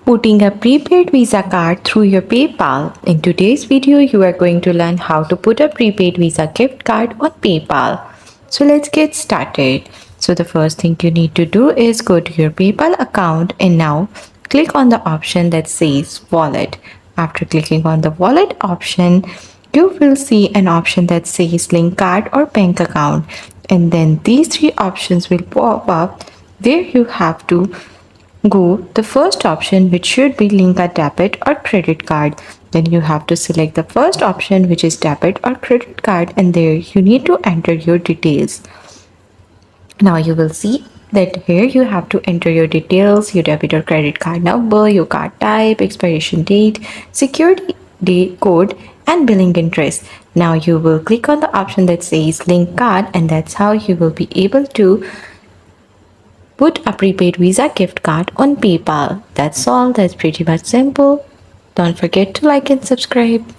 Putting a prepaid Visa card through your PayPal. In today's video, you are going to learn how to put a prepaid Visa gift card on PayPal. So let's get started. So the first thing you need to do is go to your PayPal account and now click on the option that says wallet. After clicking on the wallet option, you will see an option that says link card or bank account, and then these three options will pop up. There you have to go the first option, which should be link a debit or credit card. Then you have to select the first option, which is debit or credit card, and there you need to enter your details. Now you will see that here you have to enter your details, your debit or credit card number, your card type, expiration date, security code, and billing interest. Now you will click on the option that says link card, and that's how you will be able to put a prepaid Visa gift card on PayPal. That's all. That's pretty much simple. Don't forget to like and subscribe.